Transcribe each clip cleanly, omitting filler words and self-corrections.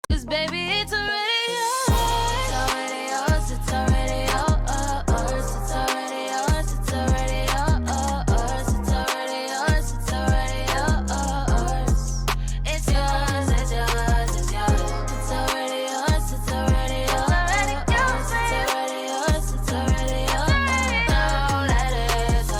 'Cause baby, it's already yours. It's already yours. It's already yours. It's already yours. It's already yours. It's already yours. It's already yours. It's yours. It's yours. It's yours. It's already yours. It's already yours. It's already yours. It's already yours. Don't let it go.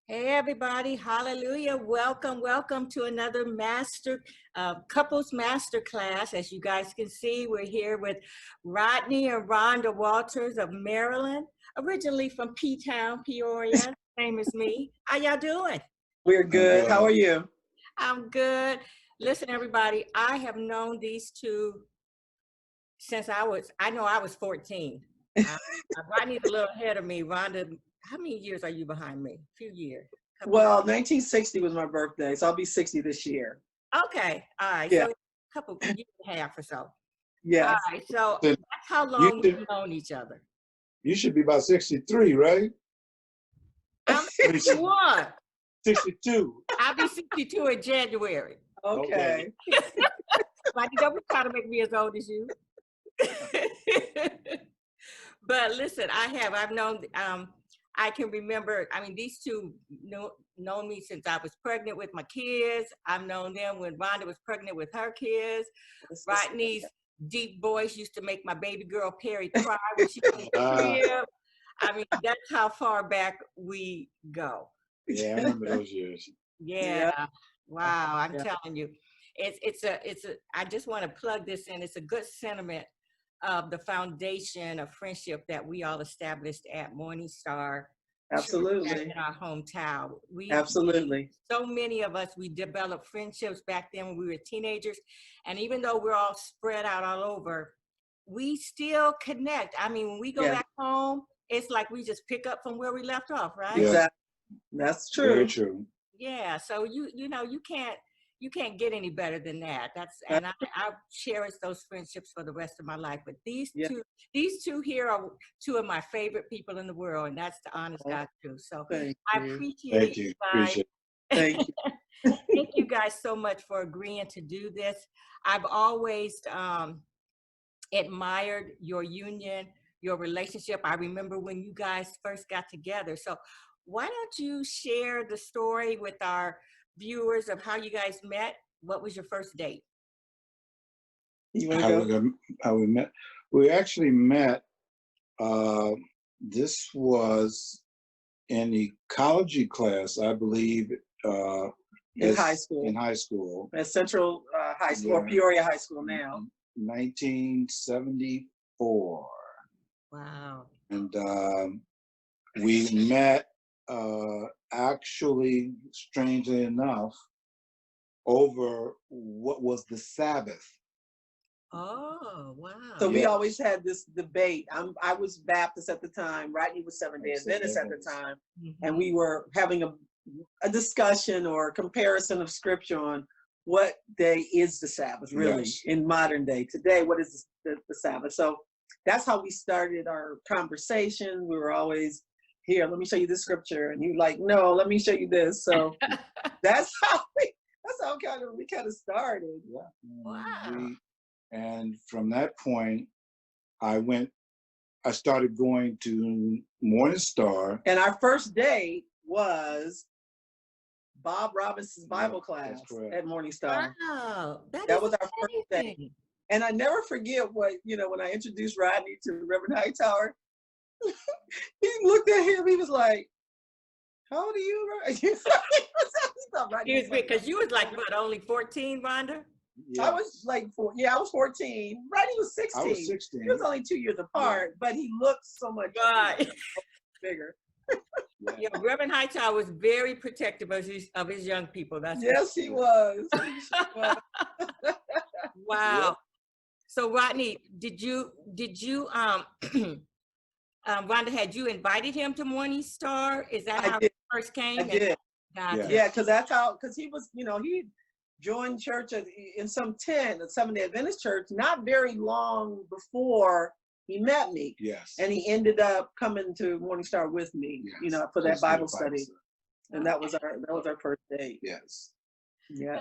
Hey everybody, hallelujah. Welcome to another couples masterclass. As you guys can see, we're here with Rodney and Rhonda Walters of Maryland, originally from P-Town, Peoria. Same as me. How y'all doing? We're good. How are you? I'm good. Listen, everybody, I have known these two since I was 14. Rodney's a little ahead of me. Rhonda, how many years are you behind me? A few years. Well, 1960 was my birthday, so I'll be 60 this year. Okay, all right. Yeah. So a couple years and a half or so. Yes. All right. So that's how long we've known each other. You should be about 63, right? I'm 61. 62. I'll be 62 in January. Okay. Like, you don't try to make me as old as you. But listen, I've known, I can remember, these two known me since I was pregnant with my kids. I've known them when Rhonda was pregnant with her kids. Rodney's deep voice used to make my baby girl Perry cry when she was in the crib. That's how far back we go. Yeah, I remember those years. Yeah. Wow, I'm telling you. I just want to plug this in. It's a good sentiment of the foundation of friendship that we all established at Morning Star. Absolutely. In our hometown. Absolutely. So many of us, we developed friendships back then when we were teenagers. And even though we're all spread out all over, we still connect. When we go back home, it's like we just pick up from where we left off, right? Yeah. Exactly. That's true. Very true. Yeah. So you can't get any better than that. I cherish those friendships for the rest of my life. But these two here are two of my favorite people in the world, and that's the honest God truth. So I appreciate you guys. Thank you. Thank you guys so much for agreeing to do this. I've always admired your union, your relationship. I remember when you guys first got together. So why don't you share the story with our viewers of how you guys met? What was your first date? How we met? We actually met, this was in ecology class, I believe. In high school. In high school. At Central High School, or Peoria High School now. 1974. Wow. And we met, actually, strangely enough, over what was the Sabbath. Oh, wow. So we always had this debate. I was Baptist at the time. Rodney was Seventh-day Adventist at the time. And we were having a discussion or a comparison of scripture on what day is the Sabbath, really, in modern day. Today, what is the Sabbath? So that's how we started our conversation. We were always, here, let me show you this scripture. And you like, no, let me show you this. So that's how we kind of started. Yeah. Wow. And from that point, I started going to Morning Star. And our first date was Bob Robinson's Bible class at Morning Star. Wow. That was our first date. And I never forget when I introduced Rodney to Reverend Hightower, he looked at him, he was like, how old are you? Because you was like, what, only 14, Rhonda? Yeah. I was like, I was 14. Rodney was 16. I was 16. He was only 2 years apart, but he looked so much bigger. Yeah, Reverend Hightower was very protective of his young people. Yes, he was. Wow. Yeah. So Rodney, did you Rhonda, had you invited him to Morning Star? Is that how he first came? I did. Gotcha. Yeah, because he was, he joined church in some tent, a Seventh-day Adventist church, not very long before he met me. Yes. And he ended up coming to Morning Star with me, Yes. for that Just for the Bible study. And that was our first date. Yes. Yeah.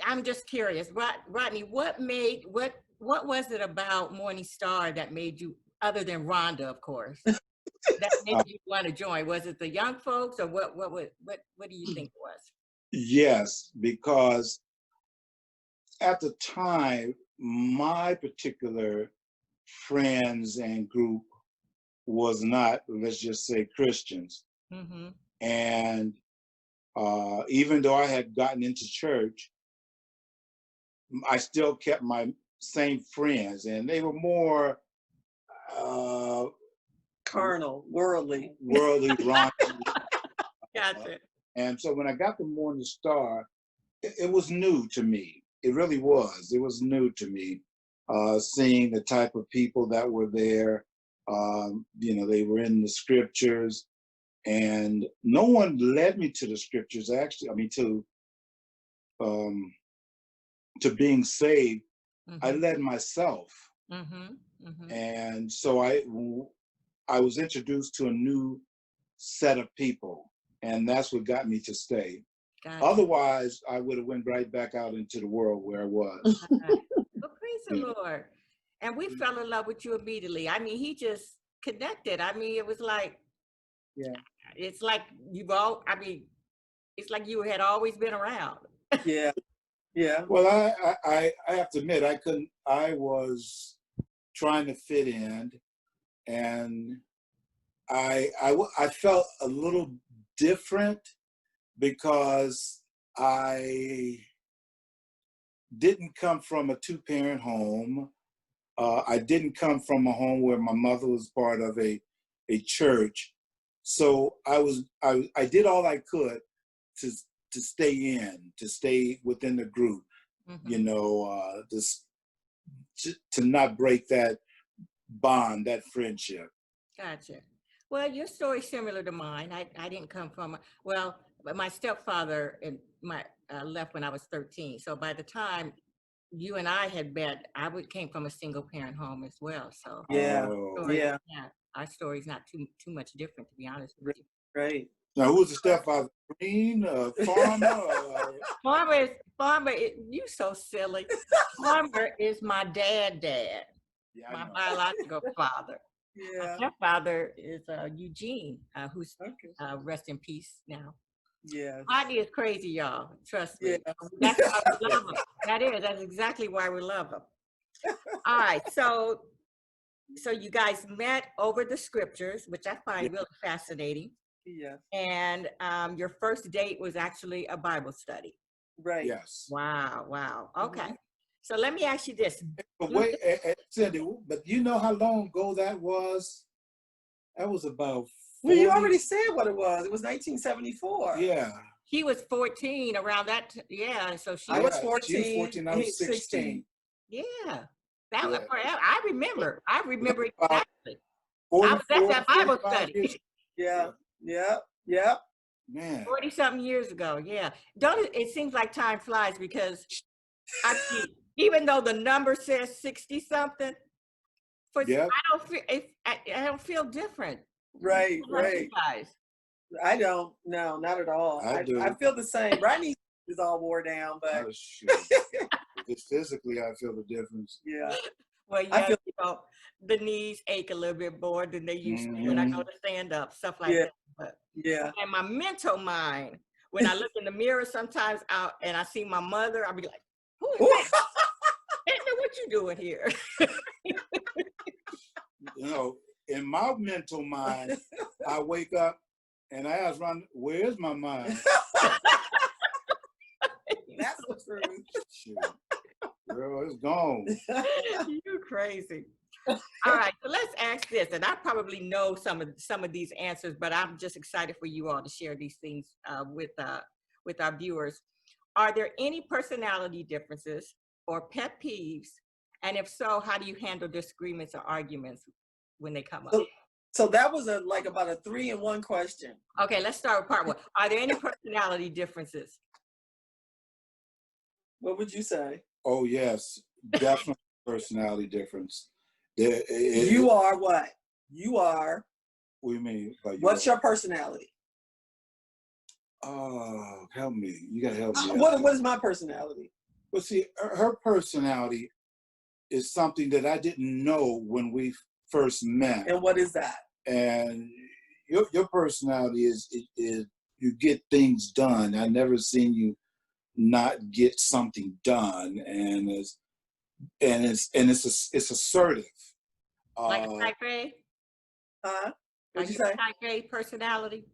I'm just curious, Rodney, what was it about Morning Star that made you, other than Rhonda, of course, that made you want to join? Was it the young folks, or what do you think it was? Yes, because at the time, my particular friends and group was not, let's just say, Christians. Mm-hmm. And even though I had gotten into church, I still kept my same friends, and they were more Carnal, worldly. raunchy. Gotcha. And so when I got the Morning Star, it was new to me. It really was. It was new to me, seeing the type of people that were there. They were in the scriptures, and no one led me to the scriptures. Actually, to being saved, Mm-hmm. I led myself. Mm-hmm. Mm-hmm. And so I was introduced to a new set of people, and that's what got me to stay. Gotcha. Otherwise, I would have went right back out into the world where I was. Well, praise the Lord. And we fell in love with you immediately. I mean, he just connected. I mean, it was like, it's like it's like you had always been around. Yeah. Yeah. Well, I have to admit, I was trying to fit in, and I felt a little different because I didn't come from a two-parent home. I didn't come from a home where my mother was part of a church. So I did all I could to stay within the group, Mm-hmm. to not break that bond, that friendship. Gotcha. Well, your story's similar to mine. I didn't come from, but my stepfather and left when I was 13. So by the time you and I had met, came from a single parent home as well. So our story's not too much different, to be honest with you. Right. Now, who was the stepfather? Green, Farmer? Farmer. You so silly. Farmer is my dad. Yeah, my biological father. Yeah. My stepfather is Eugene, who's rest in peace now. Yeah. Rodney is crazy, y'all. Trust me. Yeah. That's why we love him. That's exactly why we love him. All right, so you guys met over the scriptures, which I find really fascinating. Yeah. And your first date was actually a Bible study. Right. Yes. Wow. Okay. Mm-hmm. So let me ask you this. But wait, Cindy, but you know how long ago that was? That was about 40. Well, you already said what it was. It was 1974. Yeah. He was 14 around that. So I was 14. She was 14. I was 16. Yeah. I remember exactly. I was at that Bible study. Yeah. Man. 40-something years ago. Yeah. It seems like time flies, because even though the number says 60-something, I don't feel different. Right. Guys. I don't. No, not at all. I do. I feel the same. Rodney is all wore down, but just physically, I feel the difference. Yeah. Well, the knees ache a little bit more than they used to when I go to stand up, stuff like that. But in my mental mind, when I look in the mirror sometimes and I see my mother, I'll be like, who is that? What you doing here? In my mental mind, I wake up and I ask Rhonda, where's my mind? That's the truth. Shoot. Girl, it's gone. You crazy. All right, so let's ask this, and I probably know some of these answers, but I'm just excited for you all to share these things with our viewers. Are there any personality differences or pet peeves? And if so, how do you handle disagreements or arguments when they come up? So that was about a 3-in-1 question. Okay, let's start with part one. Are there any personality differences? What would you say? Oh, yes, definitely personality difference. You are what? You are. What do you mean? What's your personality? Oh, help me. You gotta help me. What is my personality? Well, see, her personality is something that I didn't know when we first met. And what is that? And your personality is you get things done. I never seen you not get something done, and it's assertive. Like a type A? Huh? Are What'd you you say? a type A personality?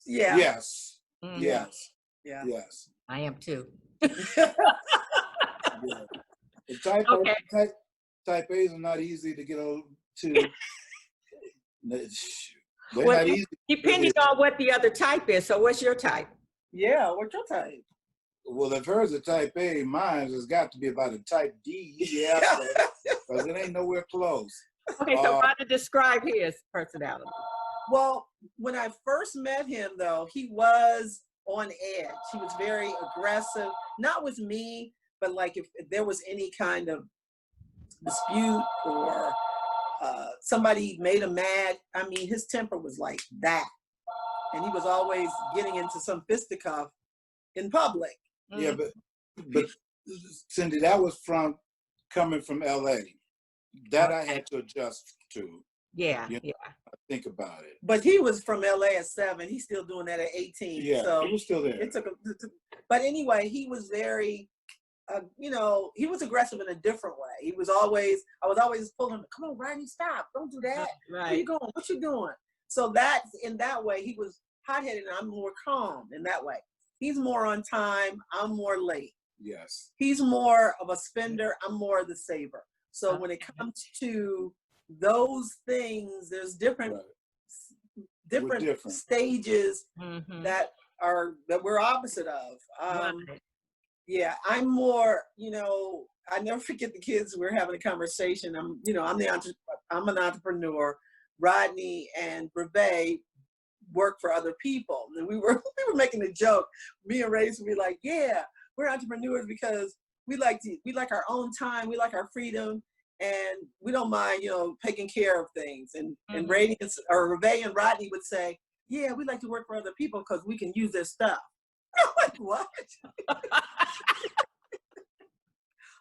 Yeah. Yes. Mm. Yes. Yeah. Yes. I am too. Yeah. The Okay. type A's are not easy to get over to. They're Well, not easy. depending on what the other type is. So what's your type? Yeah. What's your type? Well, if hers a type A, mine has got to be about a type D. Yeah, because it ain't nowhere close. Okay, so how to describe his personality? Well, when I first met him, though, he was on edge. He was very aggressive, not with me, but like if there was any kind of dispute or somebody made him mad, I mean, his temper was like that. And he was always getting into some fisticuff in public. Yeah, but Cindy, that was coming from LA. That I had to adjust to. Yeah, you know, yeah. Think about it. But he was from LA at 7. He's still doing that at 18. Yeah, so he was still there. It took but anyway, he was very, he was aggressive in a different way. I was always pulling him, come on, Rodney, stop, don't do that. Right. Where you going? What you doing? So that's, in that way, he was hot-headed and I'm more calm in that way. He's more on time, I'm more late. Yes. He's more of a spender, I'm more of the saver. So when it comes to those things, there's different stages that we're opposite of. Yeah, I'm more, I never forget the kids. We're having a conversation. I'm an entrepreneur. Rodney and Breve work for other people. And we were making a joke. Me and Ray's would be like, yeah, we're entrepreneurs because we like our own time, we like our freedom, and we don't mind, taking care of things. And Reve and Rodney would say, yeah, we like to work for other people because we can use their stuff. I'm like, what?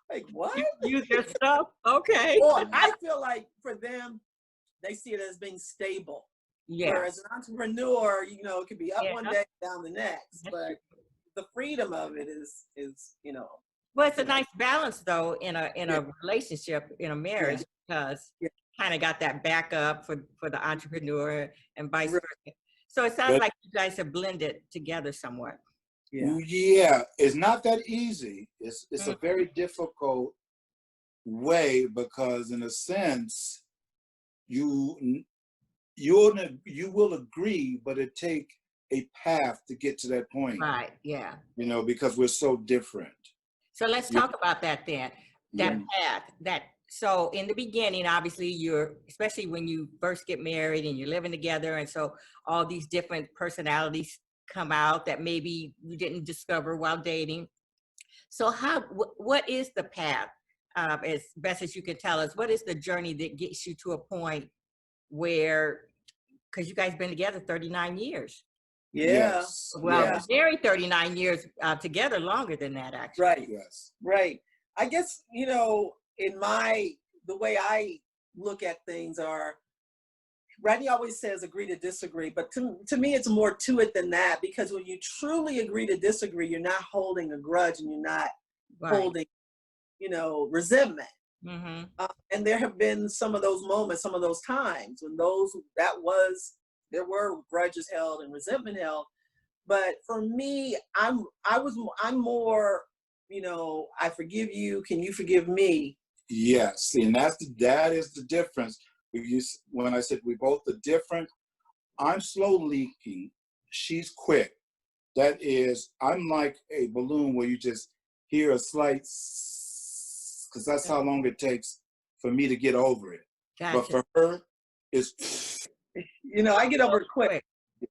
Like, what? Use their stuff? Okay. Well, I feel like for them, they see it as being stable. Yeah. Whereas an entrepreneur, it could be up one day, down the next. But the freedom of it is. Well, it's a nice balance though in a relationship, in a marriage, because kind of got that backup for the entrepreneur and vice versa. So it sounds like you guys have blended together somewhat. Yeah, it's not that easy. It's a very difficult way because in a sense, you will agree, but it take a path to get to that point. Right, yeah. Because we're so different. So let's talk about that then. That path, so in the beginning, obviously especially when you first get married and you're living together, and so all these different personalities come out that maybe you didn't discover while dating. So what is the path, as best as you can tell us, what is the journey that gets you to a point where, because you guys been together 39 years. Yeah. Yes. Well, married 39 years, together longer than that, actually. Right. Yes. Right. I guess, the way I look at things are, Rodney always says agree to disagree, but to me, it's more to it than that, because when you truly agree to disagree, you're not holding a grudge and you're not holding, resentment. Mm-hmm. And there have been some of those moments, some of those times when there were grudges held and resentment held. But for me, I'm more, I forgive you. Can you forgive me? Yes, and that is the difference. When I said we both are different, I'm slow leaking. She's quick. That is, I'm like a balloon where you just hear a slight, because that's how long it takes for me to get over it. Gotcha. But for her, it's. I get over it quick.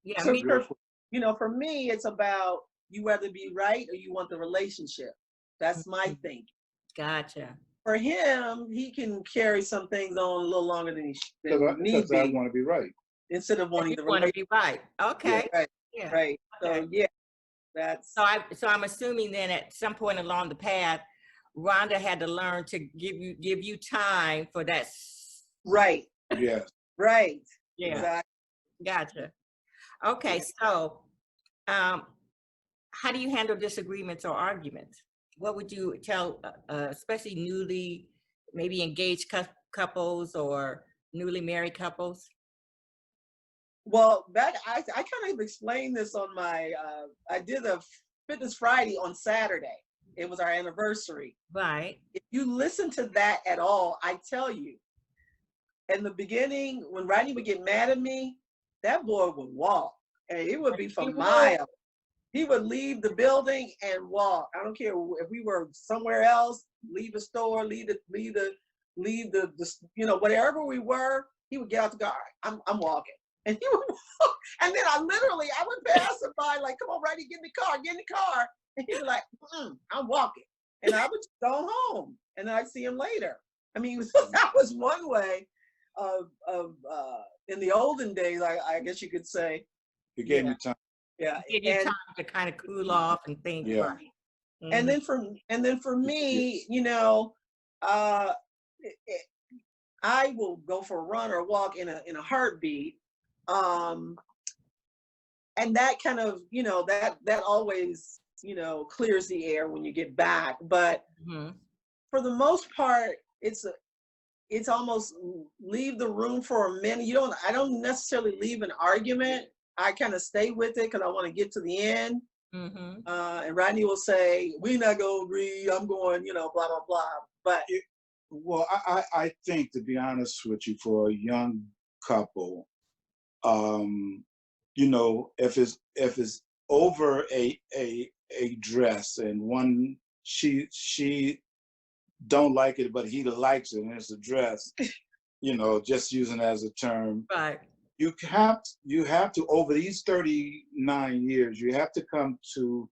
Yeah, so me too. For me, it's about you rather be right or you want the relationship. That's my thing. Gotcha. for him, he can carry some things on a little longer than he needs Because I be, want to be right. instead of wanting You the want to relationship. be right. Okay. Right, Yeah. right. Okay. So yeah, that's So I'm assuming then at some point along the path, Rhonda had to learn to give you time for that. right, Yes. right. Yeah. Exactly. Gotcha. Okay. So, how do you handle disagreements or arguments? What would you tell, especially newly, maybe engaged couples or newly married couples? Well, that I kind of explained this on my I did a Fitness Friday on Saturday. It was our anniversary. Right. If you listen to that at all, I tell you, in the beginning, when Rodney would get mad at me, that boy would walk, and it would be for He would. miles. He would leave the building and walk. I don't care if we were somewhere else, leave the store, leave the wherever we were. He would get out the car. I'm walking, and he would walk. And then I would pass him by like, come on, Rodney, get in the car, and he'd be like, I'm walking, and I would just go home, and then I'd see him later. I mean, that was one way of in the olden days, I guess you could say. It gave me time. Yeah, Give you time to kind of cool off and think. Yeah. Right. and then for me, I will go for a run or a walk in a heartbeat, and that kind of that always clears the air when you get back. But for the most part, it's almost leave the room for a minute. I don't necessarily leave an argument. I kind of stay with it because I want to get to the end. And Rodney will say, "We're not gonna agree. I'm going, blah blah blah." But Well, I think, to be honest with you, for a young couple, if it's over a dress and one she don't like it, but he likes it, and it's a dress, just using it as a term. Right. You have to, over these 39 years, you have to come to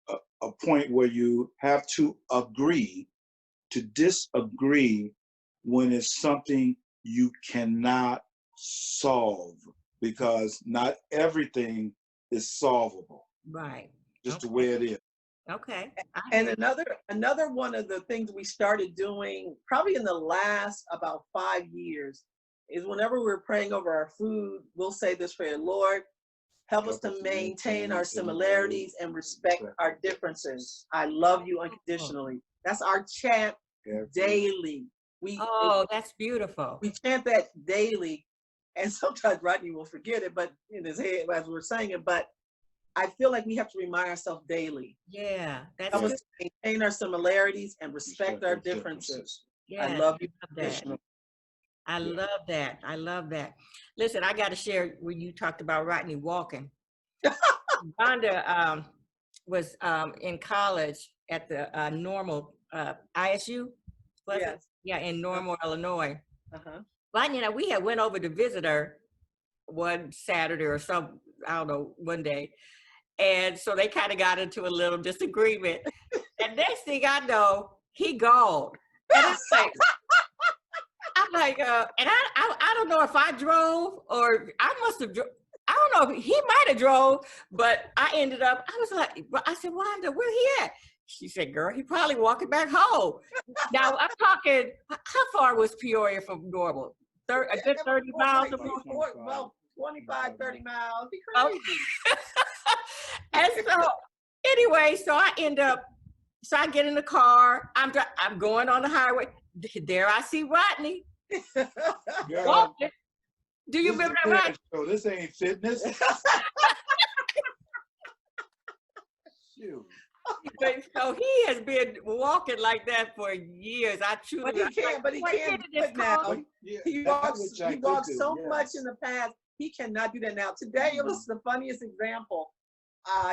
a point where you have to agree to disagree when it's something you cannot solve, because not everything is solvable. Right. Just the way it is. Okay. and another one of the things we started doing probably in the last about 5 years is whenever we're praying over our food, we'll say this prayer: Lord, help us to maintain our similarities and respect our differences. I love you unconditionally. That's our chant daily. That's beautiful. We chant that daily, and sometimes Rodney will forget it, but in his head as we're saying it. But I feel like we have to remind ourselves daily. Yeah, that's Help good. us to maintain our similarities and respect our differences. Yeah, I love you that. unconditionally. I love that. I love that. Listen, I got to share when you talked about Rodney walking. Rhonda was in college at the Normal ISU. Was Yes. it? Yeah, in Normal, Illinois. Uh-huh. Rodney and we had went over to visit her one Saturday or some, I don't know, one day. And so they kind of got into a little disagreement. And next thing I know, he gone. And I'm like, and I don't know if I drove or I must have, I don't know, he might have drove, but I ended up, I said, Rhonda, where he at? She said, girl, he probably walking back home. Now I'm talking, how far was Peoria from Normal? A good 30 miles? Well, 25, 30 miles. Be Okay. crazy. And so anyway, so I get in the car. I'm going on the highway. There I see Rodney walking. Do you remember that, Rodney? So this ain't fitness. Shoot. So he has been walking like that for years. But he can't do it now. He walks so much in the past. He cannot do that now. Today it was the funniest example.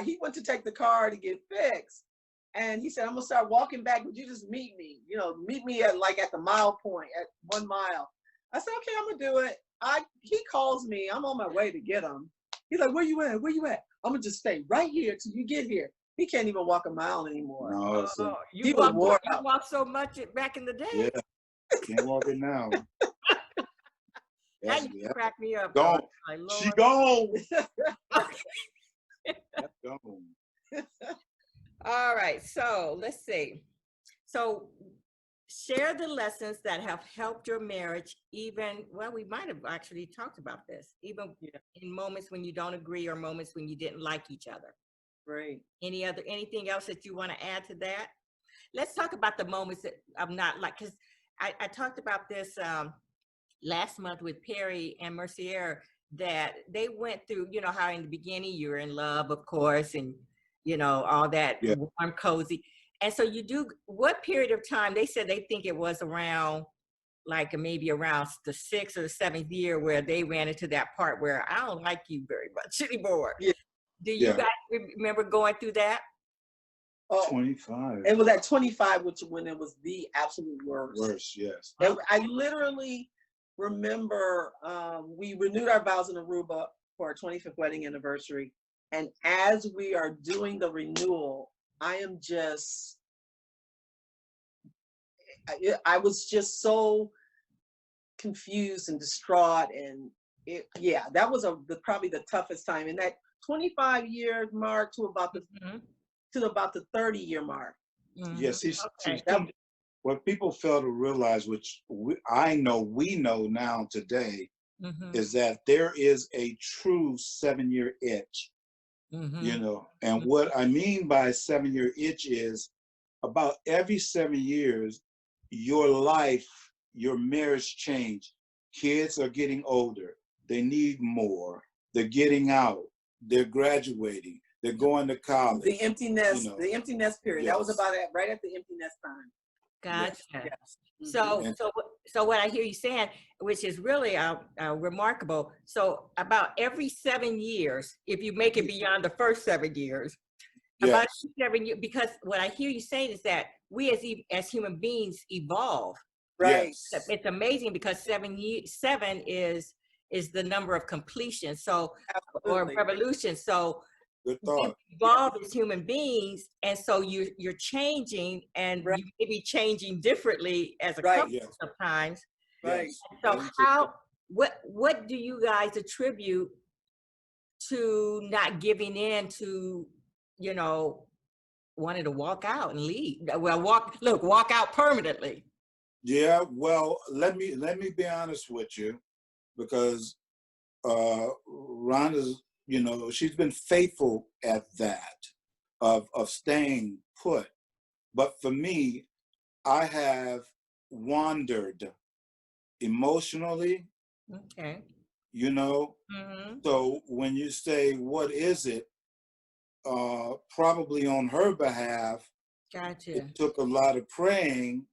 He went to take the car to get fixed, and he said, "I'm gonna start walking back. Would you just meet me? Meet me at the mile point at 1 mile." I said, "Okay, I'm gonna do it." He calls me. I'm on my way to get him. He's like, "Where you at? Where you at?" I'm gonna just stay right here till you get here. He can't even walk a mile anymore. No, so He was wore you out. walked so much back in the day. yeah, can't walk it now. That That's, used to that's crack me up. gone. My She Lord. gone. That's gone. All right, so let's see. So share the lessons that have helped your marriage, even, well, we might have actually talked about this, even in moments when you don't agree or moments when you didn't like each other. Right. Anything else that you want to add to that? Let's talk about the moments that I'm not like, because I talked about this last month with Perry and Mercier, that they went through, you know, how in the beginning you were in love, of course, and, you know, all that warm, cozy. And so you do, what period of time, they said they think it was around, like maybe around the 6th or 7th year where they ran into that part where I don't like you very much anymore. Yeah. Do you guys remember going through that? Oh, 25. it was at 25, which when it was the absolute worst. Worse, yes. I literally remember we renewed our vows in Aruba for our 25th wedding anniversary. And as we are doing the renewal, I was just so confused and distraught. And that was probably the toughest time. And that 25 year mark to about the 30-year mark. Yes, Okay. what people fail to realize, which we know now today, is that there is a true 7-year itch. You know, and what I mean by 7-year itch is about every 7 years, your life, your marriage change. Kids are getting older. They need more. They're getting out. They're graduating. They're going to college. The empty nest, you know. the empty nest period. Yes. That was about it, right at the empty nest time. Gotcha. Yes. So what I hear you saying, which is really remarkable. So about every 7 years, if you make it beyond the first 7 years, about 7 years, because what I hear you saying is that we as human beings evolve. Right. Yes. It's amazing because 7 is the number of completion. So Absolutely. or revolution. So Good we thought. evolve as human beings, and so you're changing, and you may be changing differently as a couple sometimes. Right. So what do you guys attribute to not giving in to, you know, wanting to walk out and leave? Well, walk out permanently. Yeah, well, let me be honest with you, because Rhonda's, you know, she's been faithful at that, of staying put. But for me, I have wandered emotionally, Okay. you know. So when you say, what is it? Probably on her behalf, Gotcha. it took a lot of praying,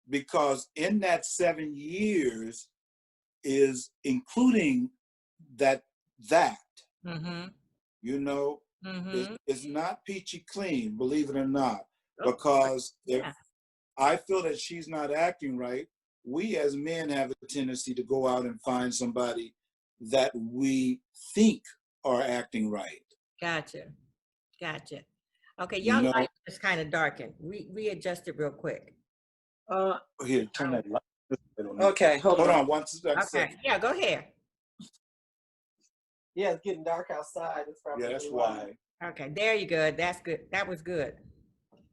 because in that 7 years is including that, you know, it's not peachy clean, believe it or not, because if I feel that she's not acting right, we as men have a tendency to go out and find somebody that we think are acting right. Gotcha. Okay, y'all light is kind of darkened. We adjust it real quick. Here, turn that light. Okay, hold on. 1 second. Okay, yeah, go ahead. Yeah, it's getting dark outside. That's probably That's why. Okay, there you go. That's good. That was good.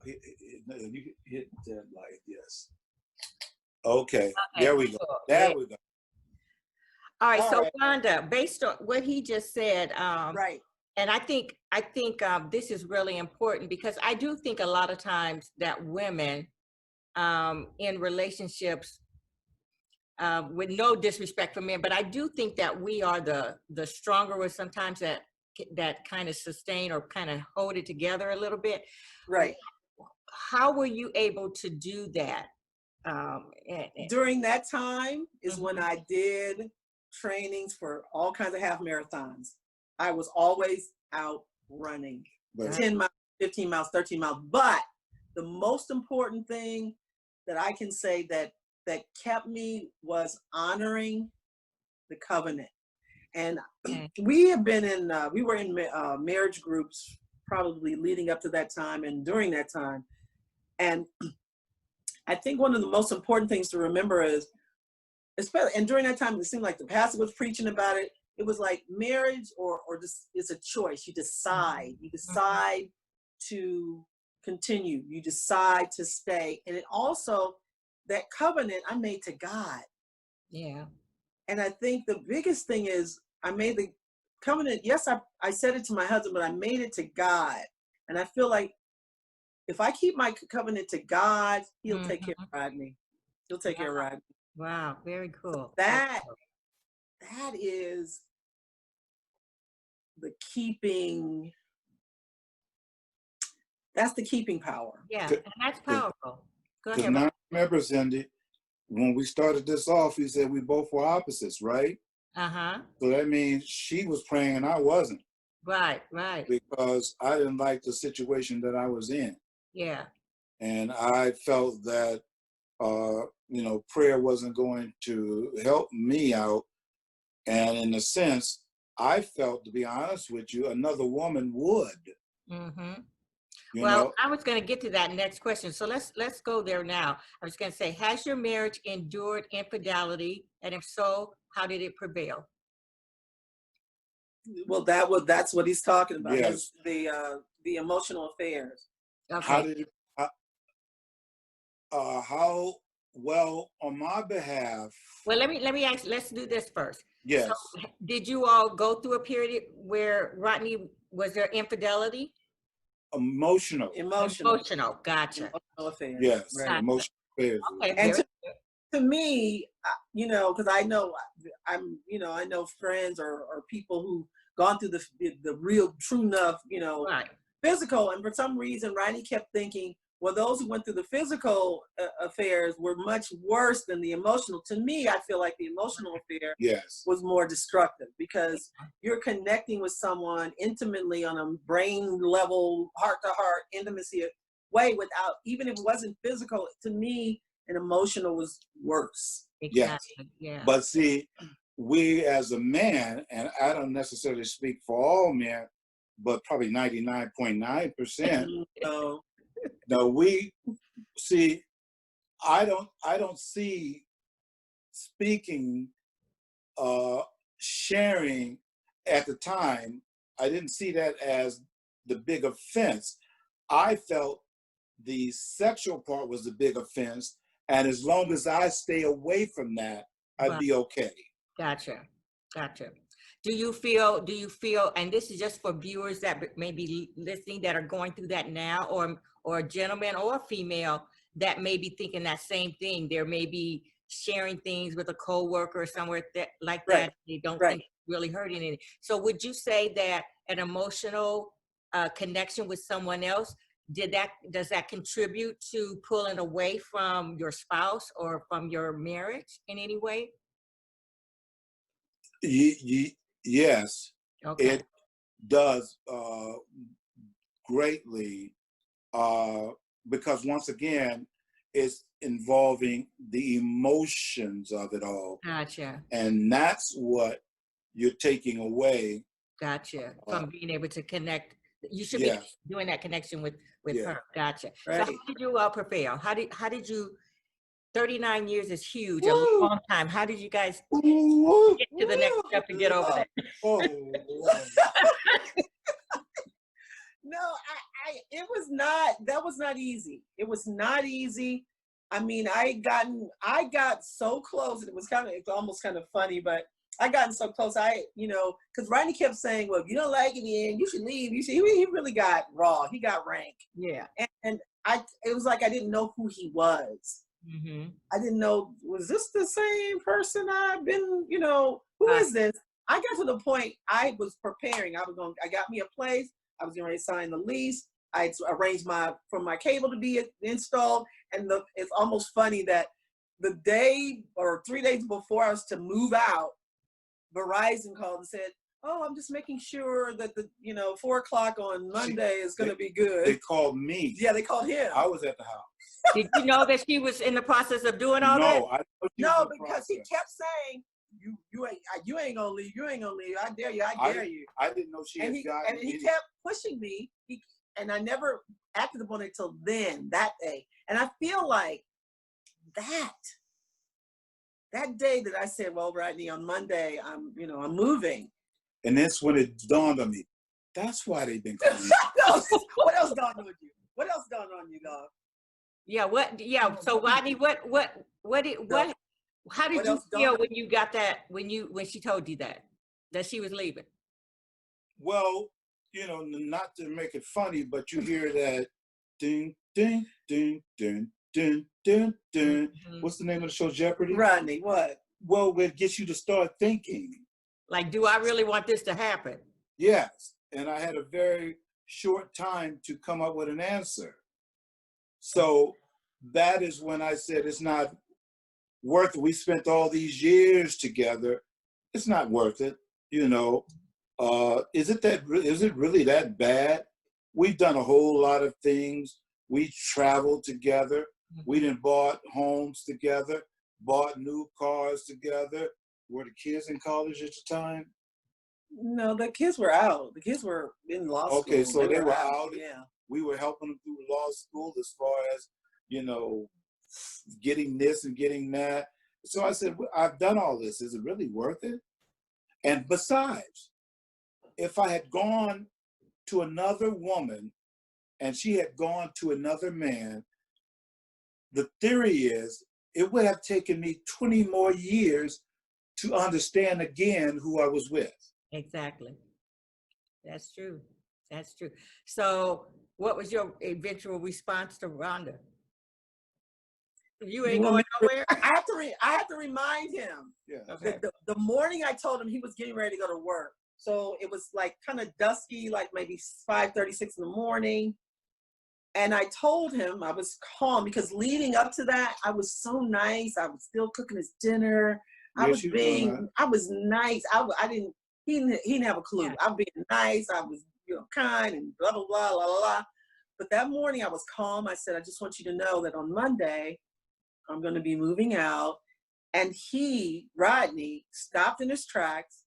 You hit that light, yes. Okay, there we go. There we go. All right, so Rhonda, based on what he just said, right. And I think this is really important, because I do think a lot of times that women in relationships, with no disrespect for men, but I do think that we are the stronger ones sometimes that kind of sustain or kind of hold it together a little bit. Right. How were you able to do that? During that time is when I did trainings for all kinds of half marathons. I was always out running 10 miles, 15 miles, 13 miles. But the most important thing that I can say that kept me was honoring the covenant. And Okay. we have been in, we were in marriage groups probably leading up to that time and during that time. And I think one of the most important things to remember is, especially, and during that time, it seemed like the pastor was preaching about it. It was like marriage or just, it's a choice. You decide to continue. You decide to stay. And it also, that covenant I made to God. Yeah. And I think the biggest thing is I made the covenant. Yes, I said it to my husband, but I made it to God. And I feel like if I keep my covenant to God, he'll take care of Rodney. He'll take care of Rodney. Wow. Very cool. That is the keeping, that's the keeping power. Yeah. And that's powerful. Go Because ahead. now I remember, Cindy, when we started this off, he said we both were opposites, right? Uh-huh. So that means she was praying and I wasn't, Right. Right. because I didn't like the situation that I was in. Yeah. And I felt that, prayer wasn't going to help me out. And in a sense, I felt, to be honest with you, another woman would. Mm-hmm. You Well, know, I was going to get to that next question. So let's go there now. I was going to say, has your marriage endured infidelity? And if so, how did it prevail? Well, that's what he's talking about. Yes. The emotional affairs. Okay. how did it, how well on my behalf? Well, let me ask, let's do this first. Yes. So, did you all go through a period where Rodney, was there infidelity? Emotional. Emotional Gotcha. affairs. Yes. Right. Emotional affairs. Okay. And Very to me, because I know I know friends or people who gone through the real true enough, right. physical. And for some reason, Rodney kept thinking, well, those who went through the physical affairs were much worse than the emotional. To me, I feel like the emotional affair Yes. was more destructive, because you're connecting with someone intimately on a brain level, heart to heart intimacy way, without, even if it wasn't physical, to me, an emotional was worse. Exactly. Yeah. But see, we as a man, and I don't necessarily speak for all men, but probably 99.9%. No, we see, I don't see speaking, sharing at the time. I didn't see that as the big offense. I felt the sexual part was the big offense. And as long as I stay away from that, I'd be okay. Gotcha. Do you feel, and this is just for viewers that may be listening that are going through that now, or a gentleman or a female that may be thinking that same thing. There may be sharing things with a coworker or somewhere like that. Right. They don't Right. think it's really hurting anything. So would you say that an emotional connection with someone else, does that contribute to pulling away from your spouse or from your marriage in any way? Yes, Okay. it does greatly, because once again, it's involving the emotions of it all. Gotcha. And that's what you're taking away. Gotcha. From being able to connect. You should Yes. be doing that connection with Yeah. her. Gotcha. Right. So how did you prevail? How did you, 39 years is huge, a Woo! long time. How did you guys Ooh, get to the next step to get over that? oh, No, that was not easy. It was not easy. I mean, I got so close, and it's almost kind of funny, but I gotten so close. Because Rodney kept saying, well, if you don't like it, then you should leave. He really got raw. He got rank. Yeah. And it was like I didn't know who he was. Mm-hmm. I didn't know, was this the same person I've been, who is this? I got to the point I was preparing. I got me a place. I was going to sign the lease. I arranged for my cable to be installed. And it's almost funny that the day or 3 days before I was to move out, Verizon called and said, oh, I'm just making sure that 4:00 on Monday is going to be good. They called me. Yeah, they called him. I was at the house. Did you know that she was in the process of doing all that? No, because he kept saying, you ain't gonna leave. You ain't gonna leave. I dare you. I dare you. I didn't know she had gotten. And he kept pushing me. And I never acted upon it till then, that day. And I feel like that day that I said, well, Rodney, on Monday, I'm moving. And that's when it dawned on me. That's why they've been calling me. What else dawned on you? What else dawned on you, dog? Yeah. So Rodney, how did you feel when you got that, when she told you that she was leaving? Well, not to make it funny, but you hear that ding, ding, ding, ding, ding, ding, ding. What's the name of the show, Jeopardy? Rodney, what? Well, it gets you to start thinking. Like, do I really want this to happen? Yes. And I had a very short time to come up with an answer. So that is when I said, it's not worth it. We spent all these years together. It's not worth it, Is it really that bad? We've done a whole lot of things. We traveled together. We done bought homes together, bought new cars together. Were the kids in college at the time? No, the kids were out. The kids were in law school. Okay, so they were out. Yeah. We were helping them through law school as far as, getting this and getting that. So I said, I've done all this. Is it really worth it? And besides, if I had gone to another woman and she had gone to another man, the theory is it would have taken me 20 more years to understand again who I was with. Exactly. That's true. That's true. So what was your eventual response to Rhonda? You ain't going nowhere? I have to remind him. Yeah. Okay. The morning I told him, he was getting ready to go to work. So it was like kind of dusky, like maybe 5:36 in the morning. And I told him I was calm because leading up to that, I was so nice. I was still cooking his dinner. I was nice. He didn't have a clue. Yeah. I was being nice. I was, kind and blah, blah, blah, blah, blah. But that morning I was calm. I said, I just want you to know that on Monday, I'm going to be moving out. And Rodney, stopped in his tracks.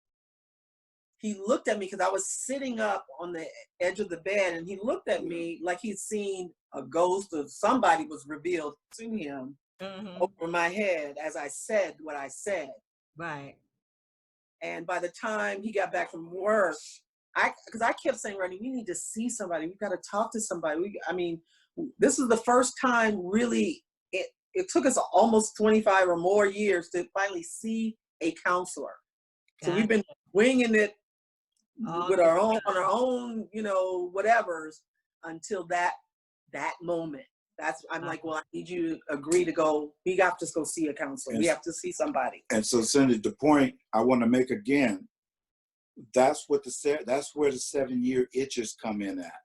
He looked at me because I was sitting up on the edge of the bed, and he looked at me like he'd seen a ghost or somebody was revealed to him over my head as I said what I said. Right. And by the time he got back from work, because I kept saying, Rodney, we need to see somebody. We've got to talk to somebody. This is the first time really, it took us almost 25 or more years to finally see a counselor. So we've been winging it with on our own, whatevers until that moment. I'm like, well, I need you to agree to go. We have to go see a counselor. We have to see somebody. And so, Cindy, the point I want to make again, that's where the 7-year itches come in at.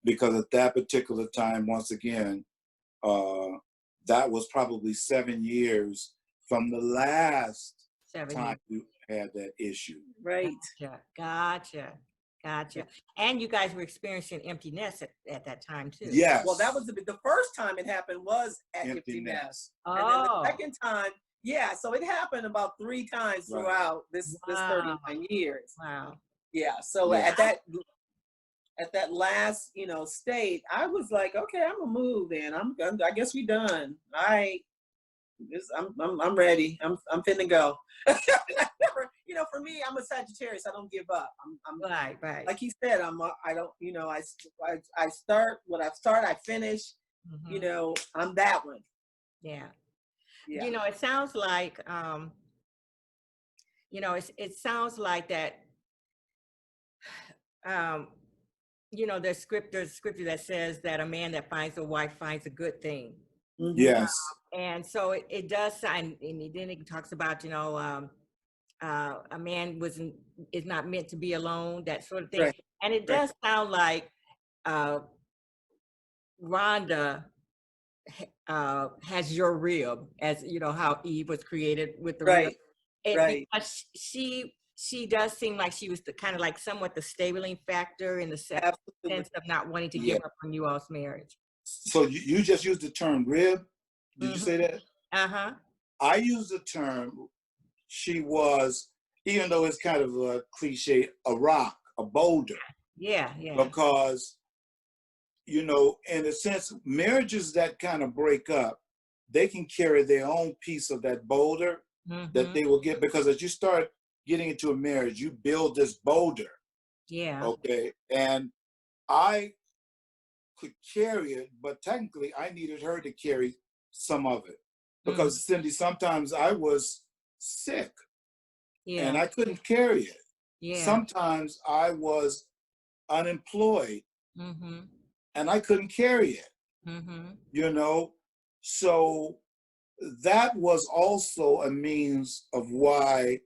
Because at that particular time, once again, that was probably 7 years from the last time you had that issue. Right. Gotcha. And you guys were experiencing empty nest at that time too. Yes. Well, that was the first time it happened was at empty nest. And then the second time, so it happened about 3 times throughout this 39 years. Wow. Yeah. So at that last, state, I was like, okay, I'm gonna move then. I guess we done. All right. I'm ready. I'm finna go. For me, I'm a Sagittarius. I don't give up. I'm right. Like he said, I don't. I start what I start. I finish. I'm that one. Yeah. It sounds like it sounds like that. There's scripture that says that a man that finds a wife finds a good thing. Yes. And so it does sound, and then it talks about, a man is not meant to be alone, that sort of thing. Right. And it does sound like Rhonda has your rib, as how Eve was created with the rib. Because she does seem like she was kind of like somewhat the stabilizing factor in the sense of not wanting to give up on you all's marriage. So you just used the term rib. Did you say that? Uh-huh. I use the term she was, even though it's kind of a cliche, a rock, a boulder, Yeah, yeah. because, you know, in a sense, marriages that kind of break up, they can carry their own piece of that boulder that they will get, because as you start getting into a marriage, you build this boulder, Yeah. okay? And I could carry it, but technically I needed her to carry some of it. Because Cindy, sometimes I was sick and Yeah. I couldn't carry it. Yeah. Sometimes I was unemployed Mm-hmm. and I couldn't carry it, Mm-hmm. you know? So that was also a means of why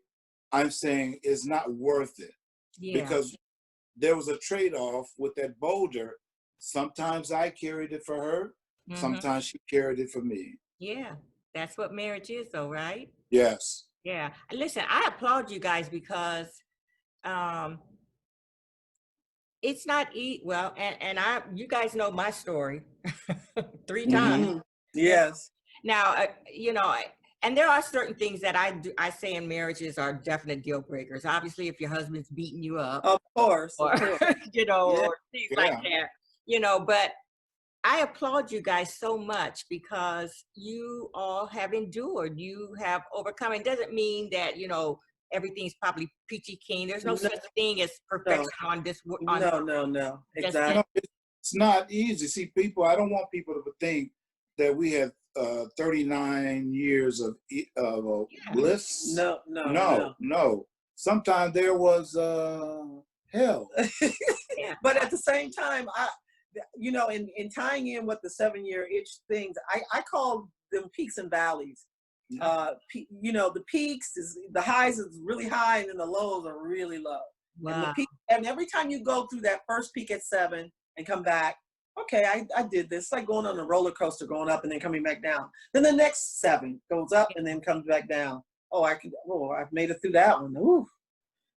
I'm saying it's not worth it, Yeah. because there was a trade-off with that boulder. Sometimes I carried it for her, sometimes she carried it for me. Yeah. That's what marriage is, though, right? Yes. Yeah. Listen, I applaud you guys because it's not well, and you guys know my story 3 times. Mhm. Yes. Now, you know, and there are certain things that I say in marriages are definite deal breakers. Obviously, if your husband's beating you up, Of course. or Of course. you know, Yeah. or things like that, you know. But I applaud you guys so much because you all have endured. You have overcome. It doesn't mean that, you know, everything's probably peachy keen. There's no No, such thing as perfection on this. On no. just Exactly. No, it's not easy. See, people, I don't want people to think that we have 39 years of bliss. No. Sometimes there was hell. Yeah. But at the same time, you know, in tying in with the 7-year itch things, I call them peaks and valleys. You know, the peaks the highs is really high, and then the lows are really low. Wow. And the peak, and every time you go through that first peak at 7 and come back, okay, I did this. It's like going on a roller coaster, going up and then coming back down. Then the next 7 goes up and then comes back down. Oh, I've made it through that one. Ooh.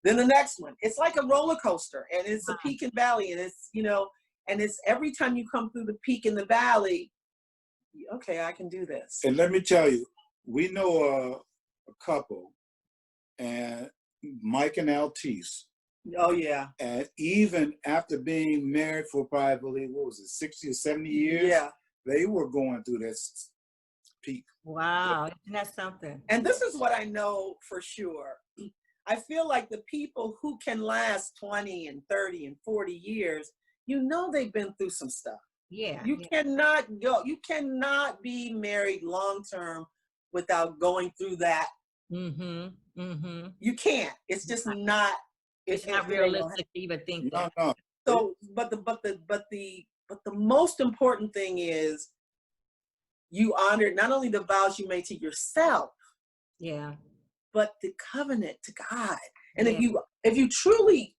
Then the next one. It's like a roller coaster, and it's a peak and valley, and it's, you know, and it's every time you come through the peak and the valley, okay, I can do this. And let me tell you, we know a couple, and Mike and Altice. Oh yeah. And even after being married for probably, what was it, 60 or 70 years? Yeah. They were going through this peak. Wow, isn't that something? And this is what I know for sure. I feel like the people who can last 20 and 30 and 40 years, you know, they've been through some stuff. Yeah. You cannot be married long term without going through that. You can't. It's just not. It's not realistic to even think that. No. So, but the most important thing is you honor not only the vows you made to yourself, Yeah. but the covenant to God. And if you truly,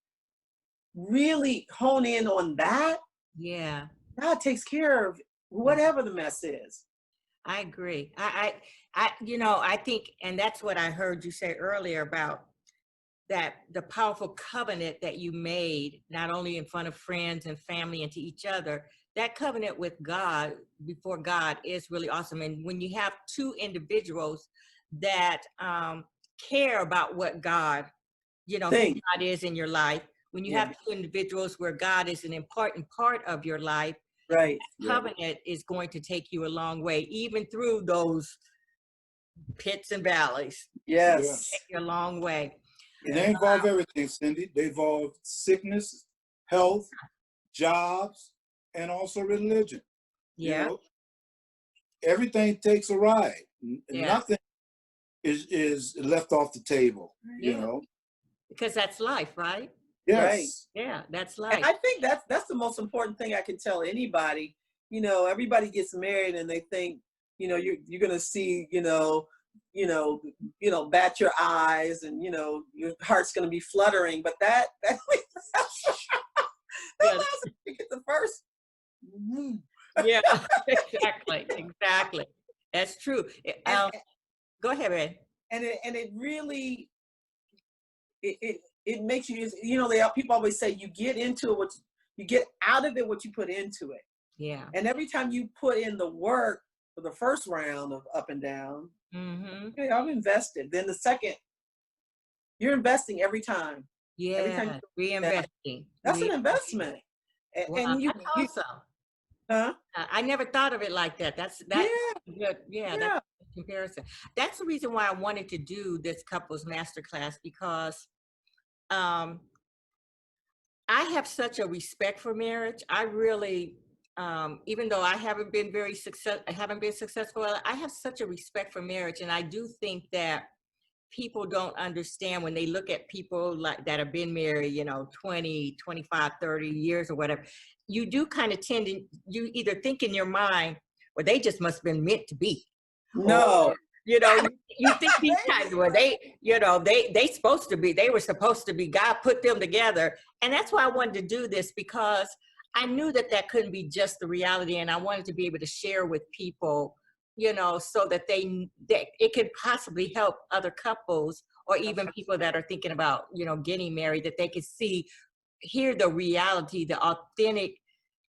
really hone in on that, Yeah. God takes care of whatever the mess is. I agree. You know, I think, and that's what I heard you say earlier about that the powerful covenant that you made, not only in front of friends and family and to each other, that covenant with God, before God, is really awesome. And when you have 2 individuals that care about what God, you know, who God is in your life, when you have 2 individuals where God is an important part of your life, right? Covenant is going to take you a long way, even through those pits and valleys. Yes. Take you a long way. And they involve everything, Cindy. They involve sickness, health, jobs, and also religion. Yeah. You know, everything takes a ride. Nothing is left off the table, you know. Because that's life, right? Yes. Right. Yeah, that's life. And I think that's the most important thing I can tell anybody. You know, everybody gets married and they think, you know, you're gonna see, bat your eyes and, you know, your heart's gonna be fluttering. But that lasts you get the first. Yeah, exactly. That's true. Go ahead, Ed. And it really it makes you, you know, people always say you get into it, you get out of it what you put into it. Yeah. And every time you put in the work for the first round of up and down, okay, I'm invested. Then the second You're investing every time. Every time Yeah, you do that, reinvesting. that's an investment. Wow, And you, that's you awesome. huh? I never thought of it like that. That's Yeah, good. Yeah, that's yeah. a good comparison. That's the reason why I wanted to do this couples masterclass, because um, I have such a respect for marriage. I really, even though I haven't been successful. I have such a respect for marriage, and I do think that people don't understand when they look at people like that have been married, 20, 25, 30 years or whatever. You do kind of tend to, you either think in your mind, well, they just must have been meant to be. No. Or, you think these kinds of, well, they were supposed to be, God put them together. And that's why I wanted to do this, because I knew that couldn't be just the reality. And I wanted to be able to share with people, so that that it could possibly help other couples, or even people that are thinking about, getting married, that they could hear the reality, the authentic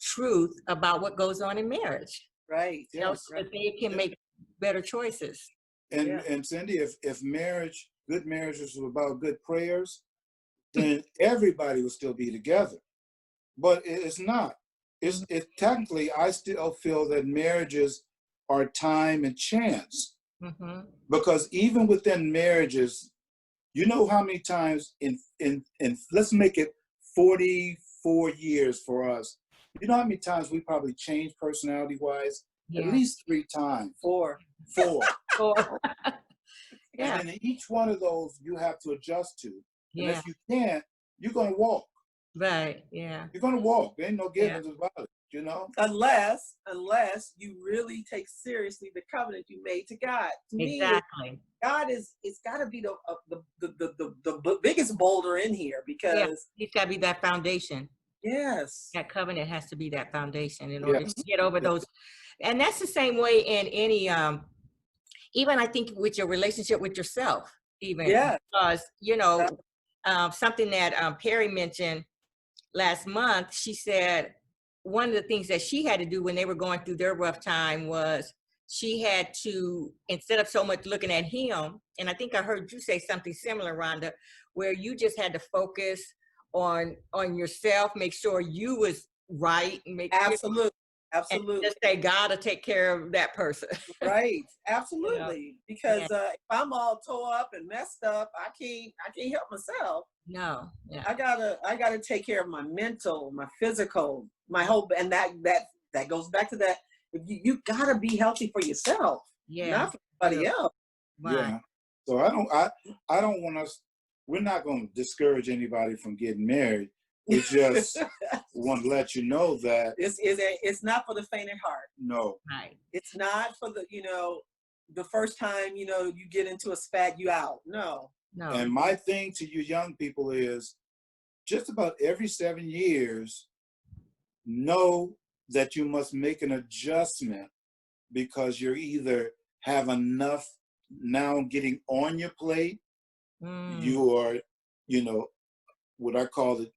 truth about what goes on in marriage. Right. So that they can make better choices. And Cindy, if good marriages was about good prayers, then everybody would still be together. But it's not. It's technically, I still feel that marriages are time and chance. Mm-hmm. Because even within marriages, you know how many times in let's make it 44 years for us. You know how many times we probably changed personality-wise? Yeah. At least 3 times. 4. Yeah. And in each one of those, you have to adjust to. Yeah. And if you can't, you're going to walk. Right. Yeah. You're going to walk. There ain't no giving about it, Unless you really take seriously the covenant you made to God. To Exactly. me, God it's got to be the biggest boulder in here, because He's got to be that foundation. yes, That covenant has to be that foundation in order to get over those. And that's the same way in any, even I think with your relationship with yourself, even because, something that Perry mentioned last month, she said one of the things that she had to do when they were going through their rough time was she had to, instead of so much looking at him, and I think I heard you say something similar, Rhonda, where you just had to focus on yourself, make sure you was right, and absolutely. and just say God will take care of that person. Right, absolutely. Because if I'm all tore up and messed up, I can't help myself. No, yeah. I gotta take care of my mental, my physical, my whole, and that goes back to that. You gotta be healthy for yourself, not for somebody else. Right. Yeah. So I don't want us. We're not going to discourage anybody from getting married. We just want to let you know that it's not for the faint at heart. No. Right. It's not for the the first time you get into a spat, you out. No. And my thing to you young people is, just about every 7 years, know that you must make an adjustment, because you're either have enough now getting on your plate, you are, what I call it,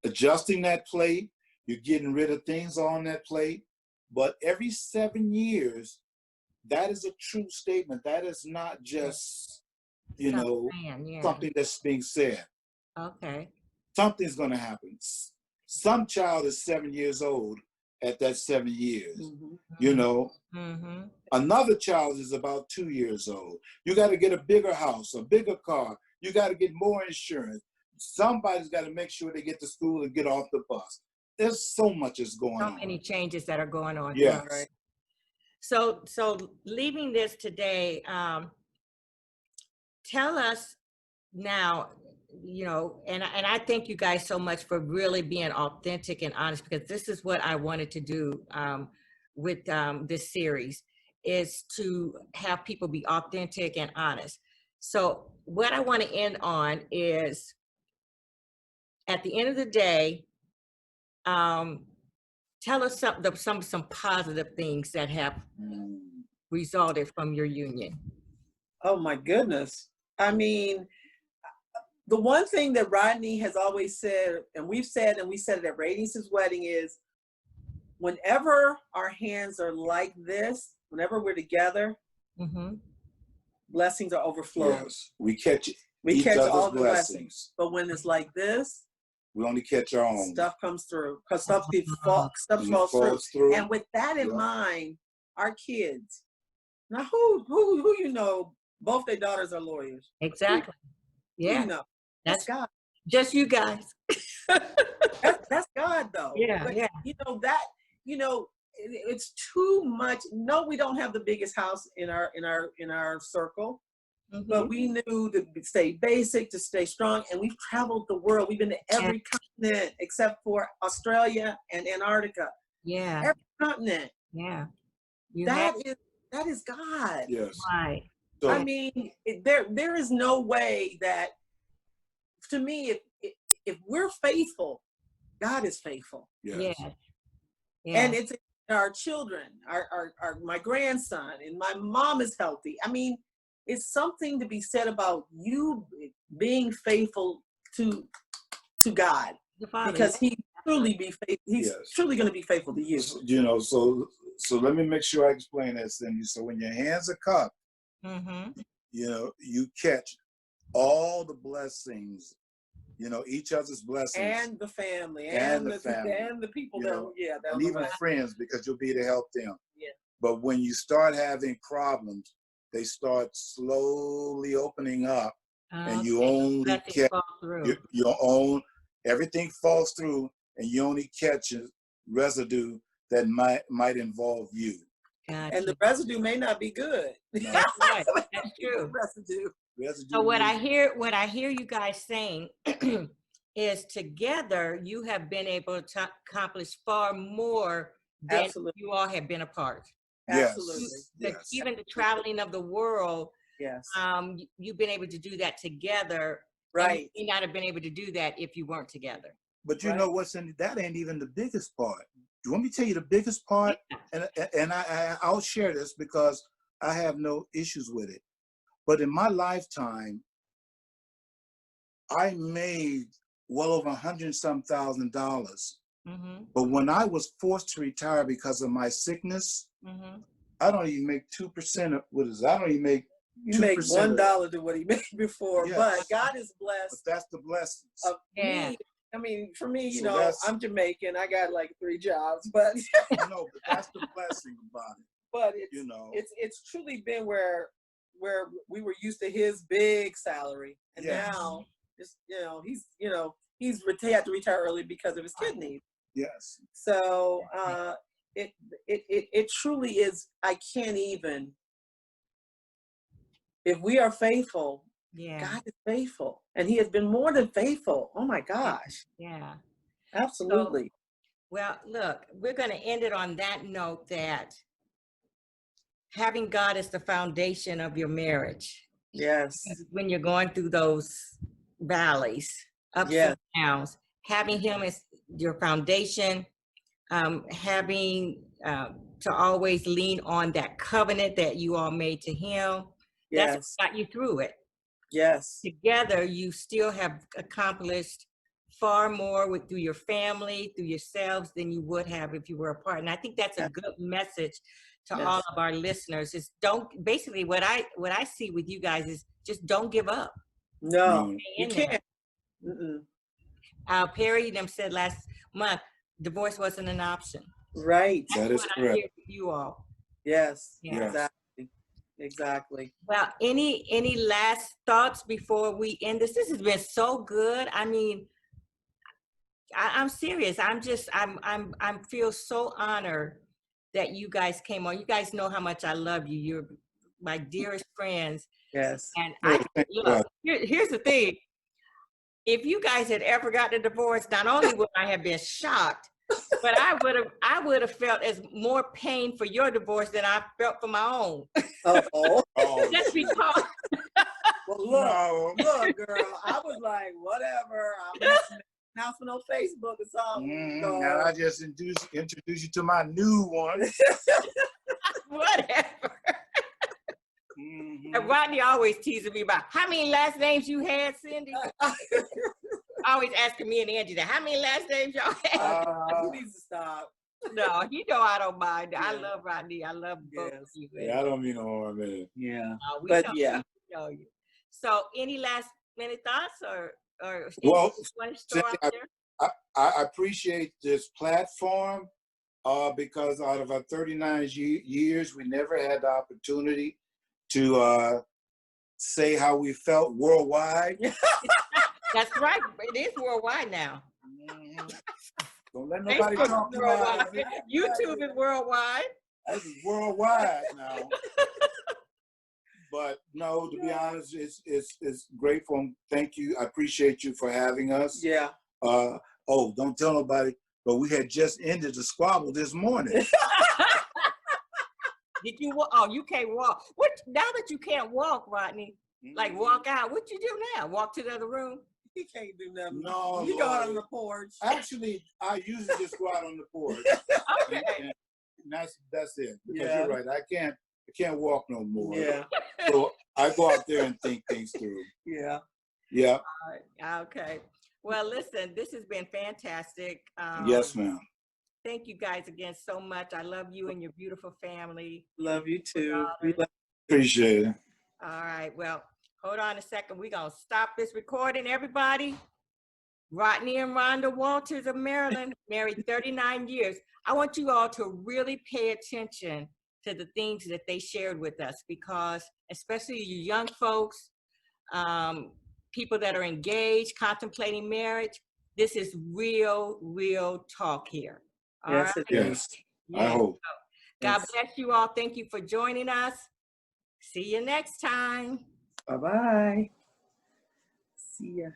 adjusting that plate, you're getting rid of things on that plate. But every 7 years, that is a true statement. That is not just, something that's being said. Okay. Something's going to happen. Some child is 7 years old at that 7 years, Another child is about 2 years old. You got to get a bigger house, a bigger car. You got to get more insurance. Somebody's got to make sure they get to school and get off the bus. There's so much is going on. So many changes that are going on. Yes. Right. So leaving this today, tell us now, and I thank you guys so much for really being authentic and honest, because this is what I wanted to do with this series, is to have people be authentic and honest. So what I want to end on is, at the end of the day, tell us some positive things that have resulted from your union. Oh my goodness. I mean, the one thing that Rodney has always said, and we said it at Radiance's wedding, is whenever our hands are like this, whenever we're together, blessings are overflowing. Yes. We catch We each catch other's all the blessings. blessings. But when it's like this, We only catch our own. stuff comes through. Because stuff And it falls through. And with that in mind, our kids. Now, who you know? Both their daughters are lawyers. Exactly. Who Yeah. you know? That's God. Just you guys. That's God, though. Yeah, But, yeah. It's too much. No, we don't have the biggest house in our circle, but we knew to stay basic, to stay strong, and we've traveled the world. We've been to every continent except for Australia and Antarctica. Yeah. Every continent. Yeah. That is God. Yes. Right. So, I mean, there is no way that, to me, if we're faithful, God is faithful. yes. Yeah. Yeah. And it's our children, my grandson, and my mom is healthy. I mean, it's something to be said about you being faithful to God, The Father, because He's truly going to be faithful to you. You know, so let me make sure I explain that, Cindy. So when your hands are cupped, you know, you catch all the blessings, you know, each other's blessings. And the family. And the family. And the people and even friends, because you'll be to help them. Yeah. But when you start having problems, they start slowly opening up, and you only catch your own, everything falls through, and you only catch a residue that might involve you. Gotcha. And the residue may not be good. That's right. That's true. Residue. So what I hear you guys saying is, together you have been able to accomplish far more than you all have been apart. Absolutely. Yes. Even the traveling of the world, yes. You've been able to do that together. Right. You may not have been able to do that if you weren't together. But you know what's in that ain't even the biggest part. You want me to tell you the biggest part? And I'll share this because I have no issues with it. But in my lifetime, I made well over $100,000. But when I was forced to retire because of my sickness, I don't even make 2% of what is. I don't even make. You make $1 to what he made before, but God is blessed. But that's the blessings. Me, I mean, for me, you know, I'm Jamaican. I got like 3 jobs, but no, but that's the blessing about it. But it's truly been where we were used to his big salary, and now just he's had to retire early because of his kidneys. Yes. So it truly is. I can't even. If we are faithful, God is faithful, and He has been more than faithful. Oh my gosh. Yeah. Absolutely. So, well, look, we're going to end it on that note, that having God as the foundation of your marriage. Yes. When you're going through those valleys, ups and downs, having Him as your foundation, having to always lean on that covenant that you all made to Him. That's what got you through it. Yes. Together, you still have accomplished far more through your family, through yourselves, than you would have if you were apart. And I think that's a good message to all of our listeners. Is basically what I see with you guys is just don't give up. No, you can't. Perry them said last month, divorce wasn't an option. Right. That is correct. I hear with you all. Yes. Exactly. Well, any last thoughts before we end this? This has been so good. I mean, I'm serious. I feel so honored that you guys came on. You guys know how much I love you. You're my dearest friends. Yes. And here's the thing. If you guys had ever gotten a divorce, not only would I have been shocked, but I would have felt as more pain for your divorce than I felt for my own. Just because. Well, look, girl. I was like, whatever. I'm announcement on Facebook or something. Now I just introduce you to my new one. Whatever. And Rodney always teasing me about how many last names you had, Cindy. Always asking me and Angie that how many last names y'all had. You need to stop. No, you know I don't mind. I Yeah. love Rodney. I love both of Yes. you. Yeah, I don't mean no harm in it. Yeah. We But know, yeah. we know you. So, any last minute thoughts or Well, anything you want to throw out there? I appreciate this platform because out of our 39 years, we never had the opportunity to say how we felt worldwide. That's right. It is worldwide now. Don't let nobody Facebook talk is about worldwide. it. YouTube is worldwide. This is worldwide now. But no, to be honest, it's grateful. Thank you. I appreciate you for having us. Yeah. Oh, don't tell nobody, but we had just ended the squabble this morning. Did you walk? Oh, you can't walk. What now that you can't walk, Rodney? Like walk out. What you do now? Walk to the other room? He can't do nothing. No, You go out on Lord. the porch. Actually, I usually just go out on the porch. Okay. And that's it. Because Yeah. you're right. I can't walk no more. Yeah. So I go out there and think things through. Yeah. Yeah. Okay. Well, listen, this has been fantastic. Yes, ma'am. Thank you guys again so much. I love you and your beautiful family. Love you too. We daughters. love Appreciate it. All right. Well, hold on a second. We're going to stop this recording, everybody. Rodney and Rhonda Walters of Maryland, married 39 years. I want you all to really pay attention to the things that they shared with us, because especially you young folks, people that are engaged, contemplating marriage, this is real talk here. All Yes, right? it is. Yes. Yeah. I hope. God Yes. bless you all. Thank you for joining us. See you next time. Bye-bye. See ya.